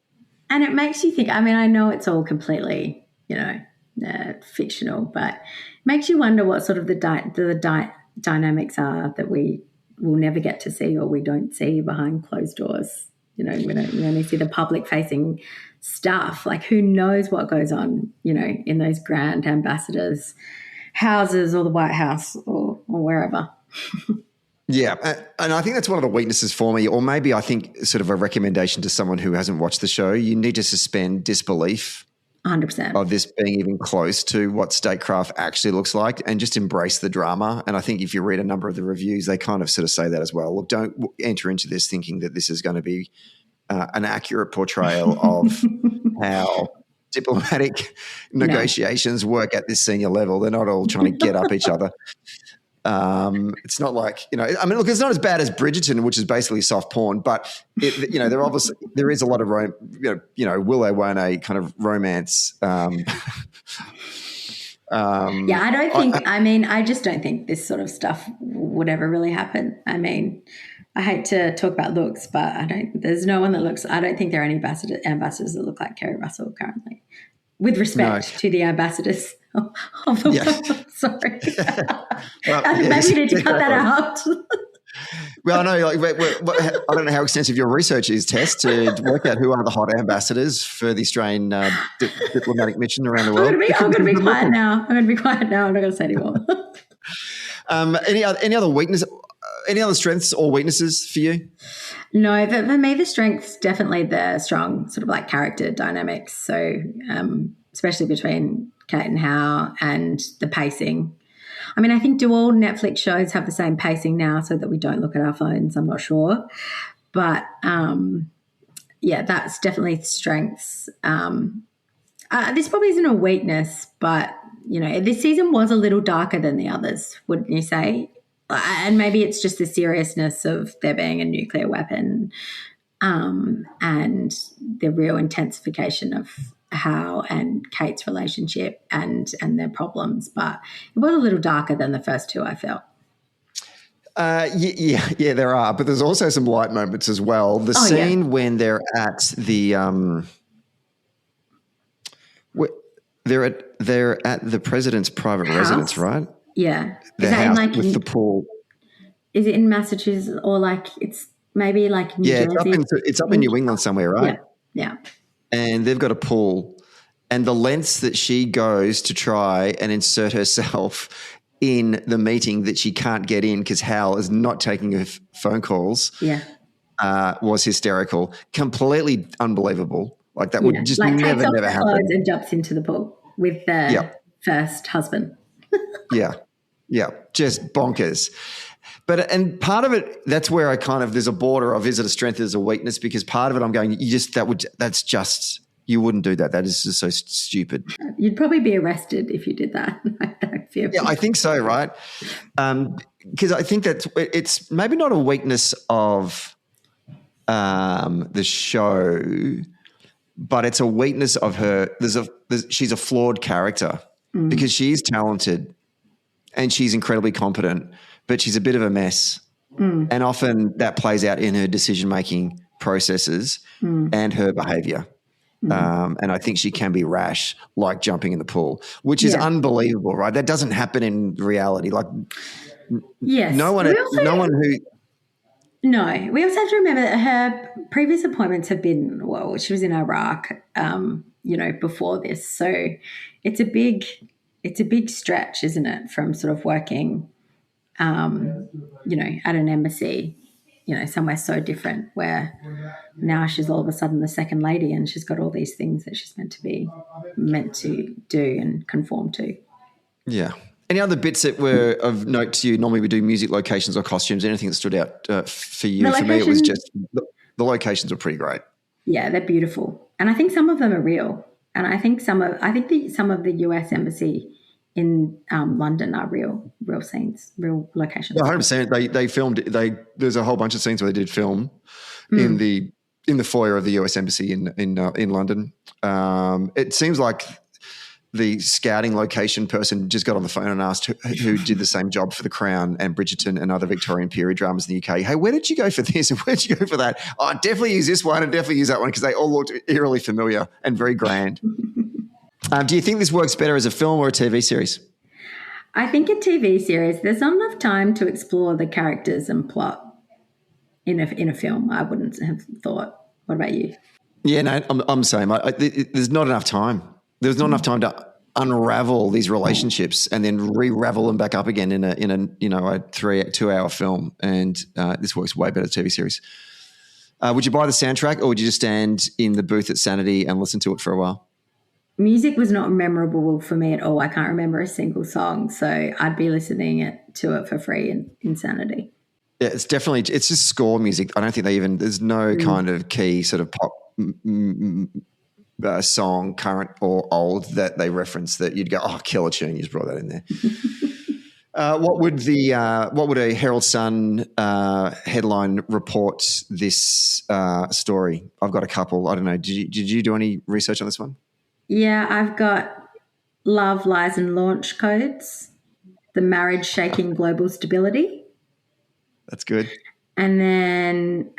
And it makes you think. I mean, I know it's all completely, fictional, but it makes you wonder what sort of the dynamics are that we will never get to see, or we don't see behind closed doors. We only see the public-facing stuff. Like, who knows what goes on, in those grand ambassadors' houses or the White House or wherever. Yeah, and I think that's one of the weaknesses for me, or maybe I think sort of a recommendation to someone who hasn't watched the show. You need to suspend disbelief 100% of this being even close to what statecraft actually looks like, and just embrace the drama. And I think if you read a number of the reviews, they kind of sort of say that as well. Look, don't enter into this thinking that this is going to be an accurate portrayal of how diplomatic negotiations work at this senior level. They're not all trying to get up each other. It's not like, look, it's not as bad as Bridgerton, which is basically soft porn, but there is a lot of, will they, won't they kind of romance. I just don't think this sort of stuff would ever really happen. I mean, I hate to talk about looks, but there's no one that looks, I don't think there are any ambassadors that look like Keri Russell currently, with respect to the ambassadors of the world. Sorry. Maybe we need to cut that out. Well, I know. I don't know how extensive your research is, Tess, to work out who are the hot ambassadors for the Australian diplomatic mission around the world. I'm going to be quiet now. I'm not going to say anymore. Any other weakness? Any other strengths or weaknesses for you? No, but for me, the strengths definitely the strong sort of like character dynamics. So, especially between Kate and Hal, and the pacing. I mean, I think do all Netflix shows have the same pacing now so that we don't look at our phones? I'm not sure. But, that's definitely strengths. This probably isn't a weakness, but, this season was a little darker than the others, wouldn't you say? And maybe it's just the seriousness of there being a nuclear weapon and the real intensification of Hal and Kate's relationship and their problems. But it was a little darker than the first two, I felt. Yeah, there are. But there's also some light moments as well. The scene when they're at the they're at the president's private residence, right? Yeah. The house with the pool. Is it in Massachusetts, or like it's maybe like New Jersey? It's up in New England somewhere, right? Yeah. And they've got a pool, and the lengths that she goes to try and insert herself in the meeting that she can't get in because Hal is not taking her phone calls was hysterical. Completely unbelievable. Like that would just never happen. And jumps into the pool with the first husband. Yeah, just bonkers. And part of it, that's where I there's a border of, is it a strength, is it a weakness? Because part of it I'm going, you wouldn't do that. That is just so stupid. You'd probably be arrested if you did that. I think so, right? Because I think that it's maybe not a weakness of the show, but it's a weakness of her. She's a flawed character because she's talented and she's incredibly competent, but she's a bit of a mess. And often that plays out in her decision-making processes and her behaviour. And I think she can be rash, like jumping in the pool, which is unbelievable, right? That doesn't happen in reality. Like, yes, no one who. No, we also have to remember that her previous appointments have been, well, she was in Iraq, before this. So it's a big stretch, isn't it, from sort of working, at an embassy, somewhere so different where now she's all of a sudden the second lady and she's got all these things that she's meant to do and conform to. Yeah. Any other bits that were of note to you? Normally we do music, locations or costumes. Anything that stood out for you? For me, it was just the locations were pretty great. Yeah, they're beautiful. And I think some of them are real. And I think some of the US embassy in London are real scenes, real locations. Yeah, 100%. They filmed. There's a whole bunch of scenes where they did film in the foyer of the US embassy in London. It seems like the scouting location person just got on the phone and asked who did the same job for The Crown and Bridgerton and other Victorian period dramas in the UK. Hey, where did you go for this and where did you go for that? Oh, I definitely use this one and definitely use that one because they all looked eerily familiar and very grand. Do you think this works better as a film or a TV series? I think a TV series, there's not enough time to explore the characters and plot in a film. I wouldn't have thought. What about you? Yeah, no, I'm the same. There's not enough time. There's not enough time to unravel these relationships and then re-ravel them back up again in a 2-hour film. And this works way better as a TV series. Would you buy the soundtrack or would you just stand in the booth at Sanity and listen to it for a while? Music was not memorable for me at all. I can't remember a single song, so I'd be listening to it for free in Insanity. Yeah, it's just score music. I don't think there's no kind of key sort of pop song, current or old, that they reference that you'd go, oh, killer tune, you just brought that in there. What would a Herald Sun headline report this story? I've got a couple. I don't know. Did you do any research on this one? Yeah, I've got Love, Lies and Launch Codes, the marriage shaking global stability. That's good. And then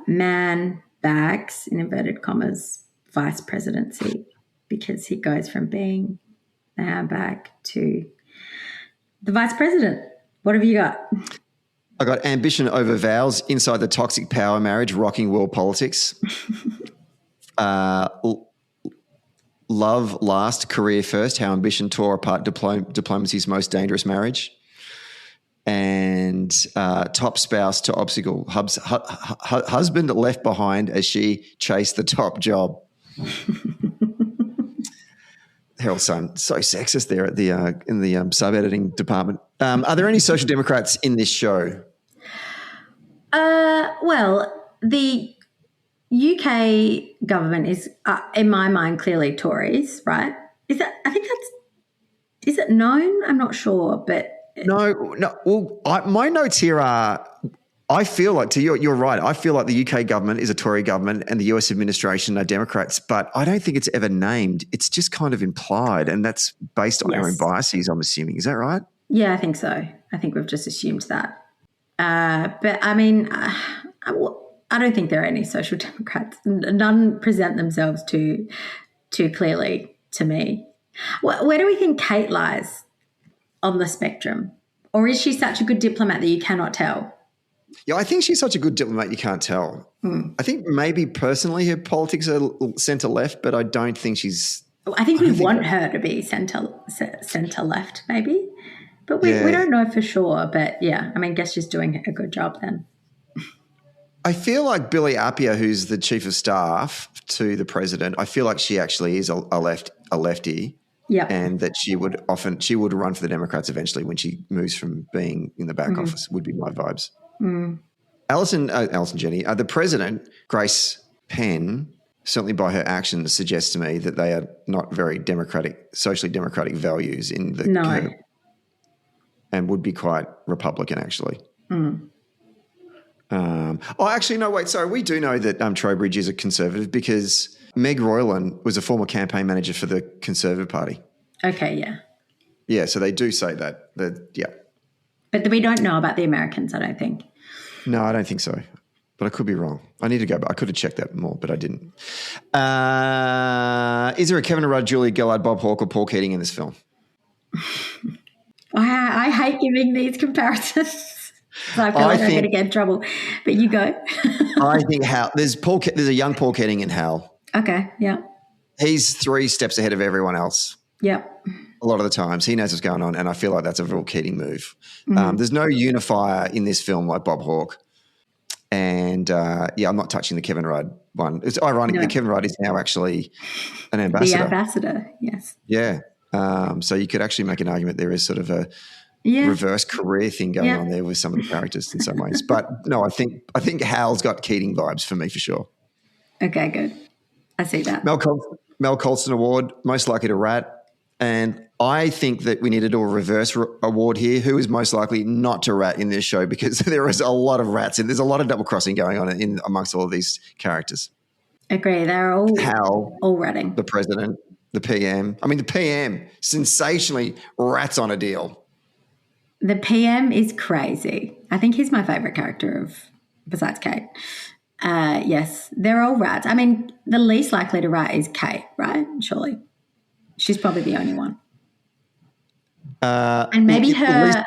man bags, in inverted commas, vice presidency, because he goes from being the handbag to the vice president. What have you got? I got ambition over vows, inside the toxic power marriage, rocking world politics. Love last, career first, how ambition tore apart diplomacy's most dangerous marriage. And top spouse to obstacle, husband left behind as she chased the top job. Herald Sun, so sexist there at in the sub-editing department. Are there any social democrats in this show? Well, the UK government is, in my mind, clearly Tories, right? Is it known? I'm not sure, but no. Well, my notes here are, I feel like, you're right. I feel like the UK government is a Tory government and the US administration are Democrats, but I don't think it's ever named. It's just kind of implied, and that's based on our own biases, I'm assuming. Is that right? Yeah, I think so. I think we've just assumed that. But I mean, I don't think there are any social democrats. None present themselves too clearly to me. Where do we think Kate lies on the spectrum? Or is she such a good diplomat that you cannot tell? Yeah, I think she's such a good diplomat you can't tell. I think maybe personally her politics are centre-left, but I don't think she's... I think we want her to be centre-left maybe, but we don't know for sure. But, yeah, I mean, I guess she's doing a good job then. I feel like Billy Appiah, who's the chief of staff to the president, I feel like she actually is a lefty. Yeah, and that she would run for the Democrats eventually when she moves from being in the back office, would be my vibes. Alison Jenny, the president, Grace Penn, certainly by her actions suggests to me that they are not very socially democratic values in the and would be quite Republican actually. Sorry. We do know that Trowbridge is a Conservative because Meg Royland was a former campaign manager for the Conservative Party. Okay, yeah. Yeah, so they do say that. But we don't know about the Americans, I don't think. No, I don't think so. But I could be wrong. I need to go back. I could have checked that more, but I didn't. Is there a Kevin Rudd, Julia Gillard, Bob Hawke or Paul Keating in this film? I hate giving these comparisons. So I feel like I'm going to get in trouble. But you go. I think Hal. There's a young Paul Keating in Hal. Okay. Yeah. He's 3 steps ahead of everyone else. Yep. A lot of the times he knows what's going on, and I feel like that's a real Keating move. Mm-hmm. There's no unifier in this film like Bob Hawke. And, I'm not touching the Kevin Rudd one. It's ironic that Kevin Rudd is now actually an ambassador. The ambassador, yes. Yeah. So you could actually make an argument there is sort of a reverse career thing going on there with some of the characters in some ways. But, no, I think Hal's got Keating vibes for me for sure. Okay, good. I see that. Mel Colston Award, most likely to rat. And I think that we need to do a reverse award here. Who is most likely not to rat in this show? Because there is a lot of rats and there's a lot of double crossing going on in amongst all of these characters. Agree. They're all ratting. The president, the PM. I mean, the PM sensationally rats on a deal. The PM is crazy. I think he's my favourite character besides Kate. Yes, they're all rats. I mean, the least likely to rat is Kate, right? Surely. She's probably the only one. And maybe her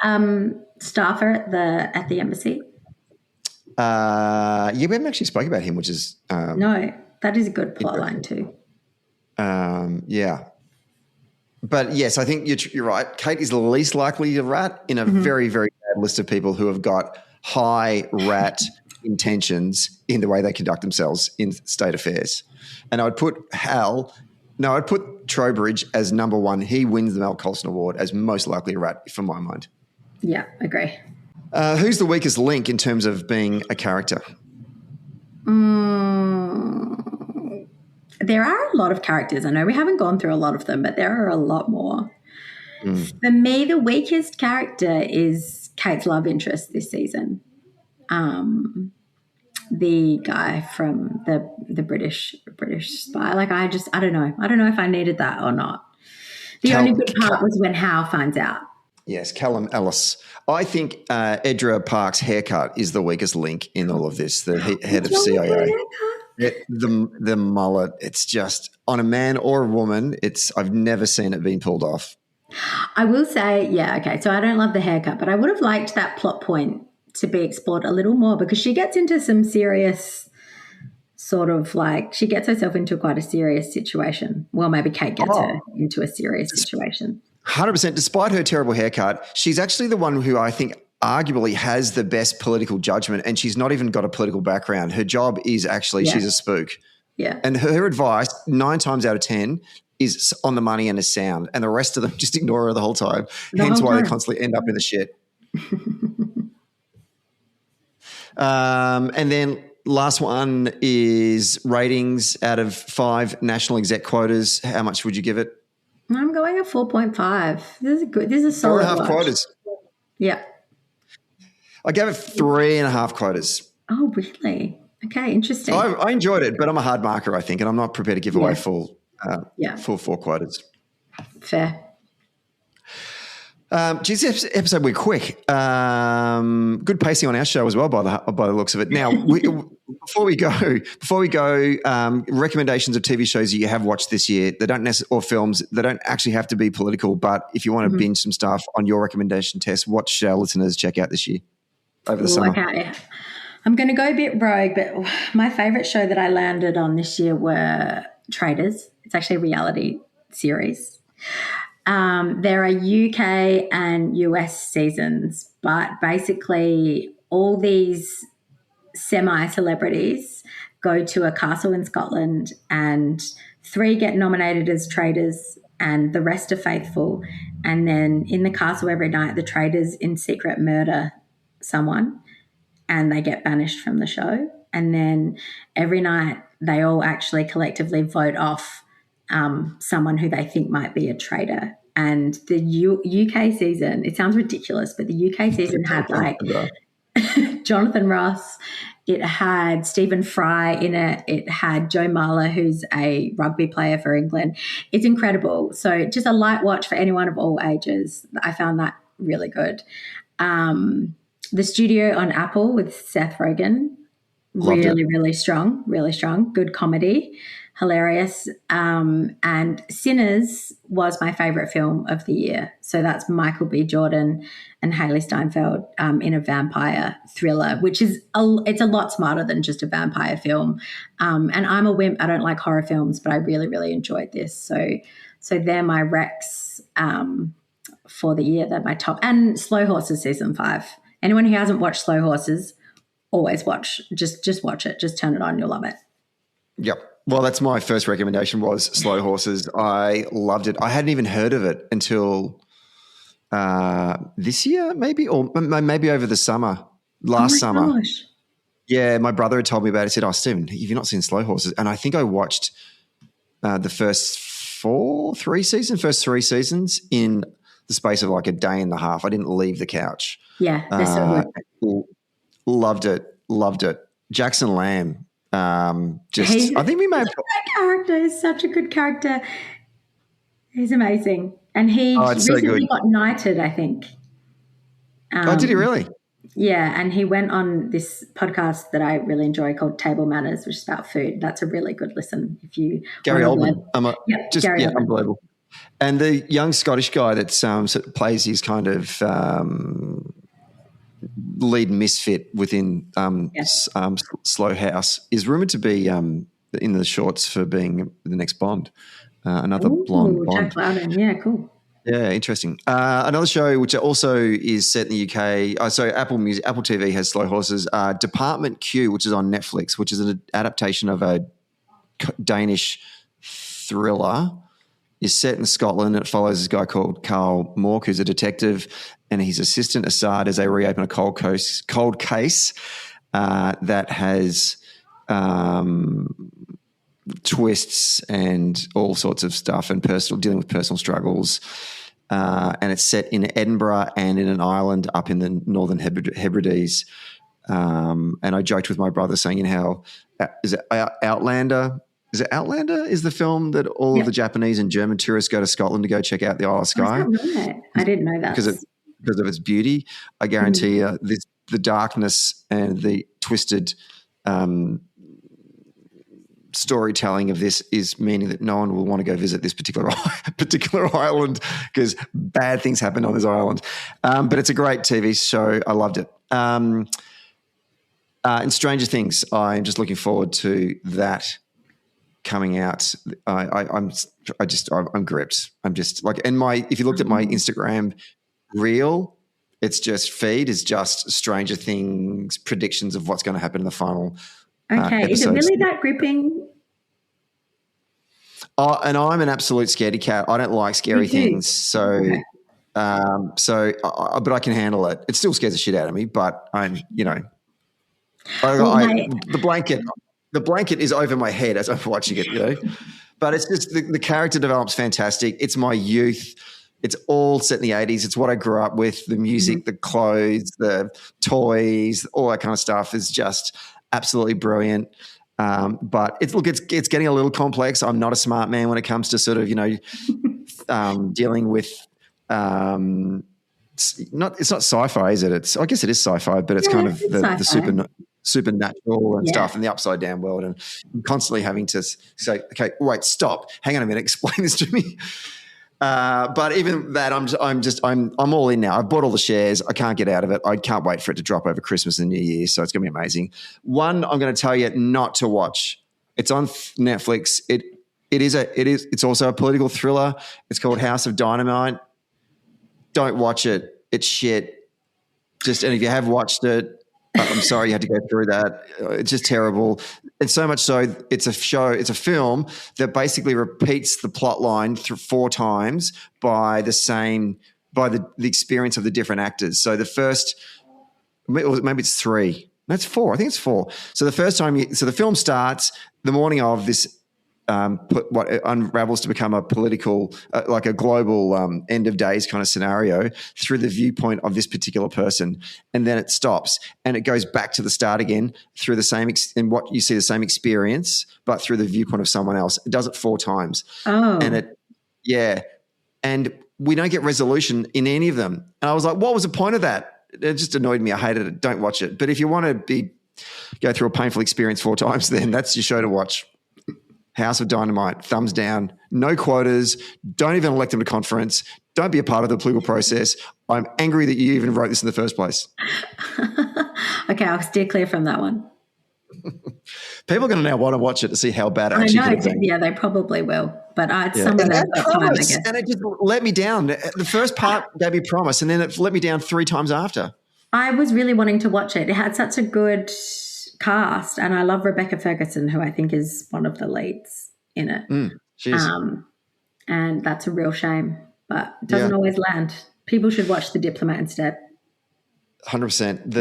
staffer at the embassy. We haven't actually spoken about him, which is no, that is a good plot line too. Yeah. But yes, I think you're right. Kate is the least likely to rat in a very, very bad list of people who have got high rat intentions in the way they conduct themselves in state affairs. And I'd put I'd put Trowbridge as number one. He wins the Mel Colston Award as most likely to rat, from my mind. Yeah, agree. Who's the weakest link in terms of being a character? There are a lot of characters. I know we haven't gone through a lot of them, but there are a lot more. For me, the weakest character is Kate's love interest this season. The guy from the British spy. Like, I don't know. I don't know if I needed that or not. The only good part was when Hal finds out. Yes, Callum Ellis. I think Edra Park's haircut is the weakest link in all of this, the head of CIA. The mullet, it's just on a man or a woman, I've never seen it being pulled off. I will say, so I don't love the haircut, but I would have liked that plot point to be explored a little more, because she gets into some serious she gets herself into quite a serious situation. Well, maybe Kate gets her into a serious situation. 100%. Despite her terrible haircut, she's actually the one who I think arguably has the best political judgment, and she's not even got a political background. Her job is actually she's a spook. Yeah. And her advice 9 times out of 10 is on the money and is sound, and the rest of them just ignore her the whole time. Hence why they constantly end up in the shit. And then last one is ratings out of 5 national exec quotas. How much would you give it? I'm going at 4.5. This is good. This is a solid 4.5 quotas. Yeah. I gave it 3.5 quotas. Oh, really? Okay, interesting. I enjoyed it, but I'm a hard marker, I think, and I'm not prepared to give away full 4 quotas. Fair. Geez, this episode went quick. Good pacing on our show as well, by the looks of it. Now, before we go, recommendations of TV shows that you have watched this year. They don't or films. They don't actually have to be political, but if you want to binge some stuff on your recommendation, Tess, what should our listeners check out this year over the summer? Okay. I'm going to go a bit rogue, but my favourite show that I landed on this year were Traitors. It's actually a reality series. There are UK and US seasons, but basically all these semi-celebrities go to a castle in Scotland, and 3 get nominated as traitors and the rest are faithful. And then in the castle every night, the traitors in secret murder someone and they get banished from the show. And then every night they all actually collectively vote off someone who they think might be a traitor. And the UK season, it sounds ridiculous, but the UK season had Jonathan Ross, it had Stephen Fry in it, it had Joe Marler, who's a rugby player for England. It's incredible. So just a light watch for anyone of all ages. I found that really good. The Studio on Apple with Seth Rogen, really strong, good comedy, hilarious. And Sinners was my favorite film of the year. So that's Michael B. Jordan and Haley Steinfeld in a vampire thriller, which is it's a lot smarter than just a vampire film. And I'm a wimp. I don't like horror films, but I really, really enjoyed this. So they're my recs for the year. They're my top. And Slow Horses season 5. Anyone who hasn't watched Slow Horses, always watch. Just watch it. Just turn it on. You'll love it. Yep. Well, that's my first recommendation was Slow Horses. I loved it. I hadn't even heard of it until this year, maybe, or maybe over the summer, last summer. Gosh. Yeah, my brother had told me about it. He said, "Oh, Stephen, have you not seen Slow Horses?" And I think I watched the first 3 seasons in the space of like a day and a half. I didn't leave the couch. Yeah, they're so good. Loved it. Jackson Lamb. I think we may have. That character is such a good character. He's amazing, and he recently got knighted, I think. Did he really? Yeah, and he went on this podcast that I really enjoy called Table Manners, which is about food. That's a really good listen if you. Gary Oldman. Gary Oldman. Unbelievable. And the young Scottish guy that plays his kind of lead misfit within Slow House is rumoured to be in the shorts for being the next Bond, another blonde Bond. Jack Lowden. Yeah, cool. Yeah, interesting. Another show which also is set in the UK. So Apple TV has Slow Horses. Department Q, which is on Netflix, which is an adaptation of a Danish thriller, is set in Scotland. It follows this guy called Carl Mork, who's a detective, and his assistant Assad as they reopen a cold case that has twists and all sorts of stuff and dealing with personal struggles. And it's set in Edinburgh and in an island up in the Northern Hebrides. And I joked with my brother saying, how is it Outlander? Is it Outlander is the film that all of the Japanese and German tourists go to Scotland to go check out the Isle of Skye? I didn't know that. Because of its beauty. I guarantee you the darkness and the twisted storytelling of this is meaning that no one will want to go visit this particular island because bad things happen on this island. But it's a great TV show. I loved it. And Stranger Things, I'm just looking forward to that coming out. I'm gripped. I'm just like, and if you looked at my Instagram reel, it's just feed is just Stranger Things predictions of what's going to happen in the final. Okay, is it really that gripping? And I'm an absolute scaredy cat. I don't like scary things, so but I can handle it. It still scares the shit out of me, but the blanket is over my head as I'm watching it, But it's just the character development's fantastic. It's my youth. It's all set in the 80s. It's what I grew up with. The music, the clothes, the toys, all that kind of stuff is just absolutely brilliant. But it's getting a little complex. I'm not a smart man when it comes to sort of, dealing with it's not sci-fi, is it? I guess it is sci-fi, but it's kind of the supernatural and stuff and the upside down world, and I'm constantly having to say, okay, wait, stop, hang on a minute, explain this to me. But even that, I'm all in now. I've bought all the shares. I can't get out of it. I can't wait for it to drop over Christmas and New Year. So it's going to be amazing. One, I'm going to tell you not to watch. It's on Netflix. It's also a political thriller. It's called House of Dynamite. Don't watch it. It's shit. And if you have watched it, I'm sorry you had to go through that. It's just terrible. And so much so, it's a film that basically repeats the plot line 4 times by the experience of the different actors. So the first, maybe it's 3. No, it's 4. I think it's 4. So the first time, the film starts the morning of this, what unravels to become a political, like a global end of days kind of scenario through the viewpoint of this particular person, and then it stops and it goes back to the start again through the same and what you see the same experience, but through the viewpoint of someone else. It does it 4 times, and we don't get resolution in any of them. And I was like, what was the point of that? It just annoyed me. I hated it. Don't watch it. But if you want to go through a painful experience 4 times, then that's your show to watch. House of Dynamite, thumbs down. No quotas. Don't even elect them to conference. Don't be a part of the political process. I'm angry that you even wrote this in the first place. Okay, I'll steer clear from that one. People are going to now want to watch it to see how bad it actually could have been. Yeah, they probably will. But some of them got time, I guess. And it just let me down. The first part gave me promise, and then it let me down 3 times after. I was really wanting to watch it. It had such a good cast, and I love Rebecca Ferguson, who I think is one of the leads in it. She is. And that's a real shame, but it doesn't always land. People should watch The Diplomat instead. 100%.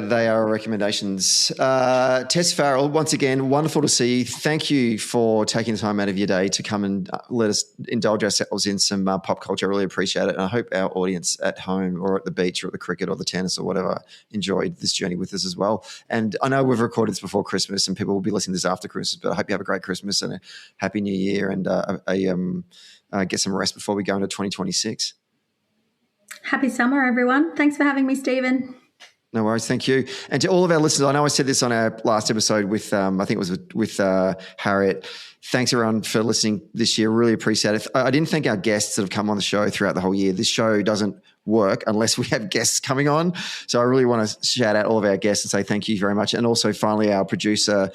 They are our recommendations. Tess Farrell, once again, wonderful to see you. Thank you for taking the time out of your day to come and let us indulge ourselves in some pop culture. I really appreciate it. And I hope our audience at home or at the beach or at the cricket or the tennis or whatever enjoyed this journey with us as well. And I know we've recorded this before Christmas and people will be listening to this after Christmas, but I hope you have a great Christmas and a happy new year and get some rest before we go into 2026. Happy summer, everyone. Thanks for having me, Stephen. No worries. Thank you. And to all of our listeners, I know I said this on our last episode with, I think it was with Harriet. Thanks, everyone, for listening this year. Really appreciate it. I didn't thank our guests that have come on the show throughout the whole year. This show doesn't work unless we have guests coming on. So I really want to shout out all of our guests and say thank you very much. And also, finally, our producer,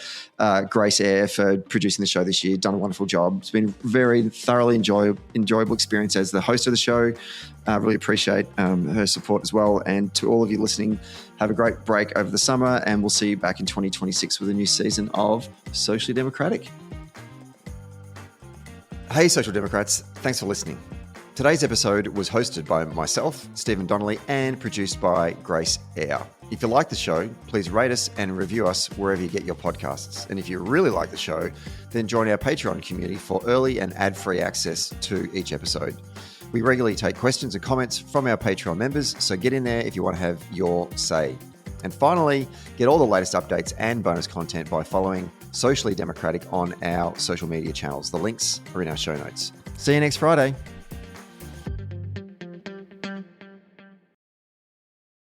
Grace Eyre, for producing the show this year. Done a wonderful job. It's been a very thoroughly enjoyable experience as the host of the show. Really appreciate her support as well. And to all of you listening, have a great break over the summer, and we'll see you back in 2026 with a new season of Socially Democratic. Hey, Social Democrats. Thanks for listening. Today's episode was hosted by myself, Stephen Donnelly, and produced by Grace Eyre. If you like the show, please rate us and review us wherever you get your podcasts. And if you really like the show, then join our Patreon community for early and ad-free access to each episode. We regularly take questions and comments from our Patreon members, so get in there if you want to have your say. And finally, get all the latest updates and bonus content by following Socially Democratic on our social media channels. The links are in our show notes. See you next Friday.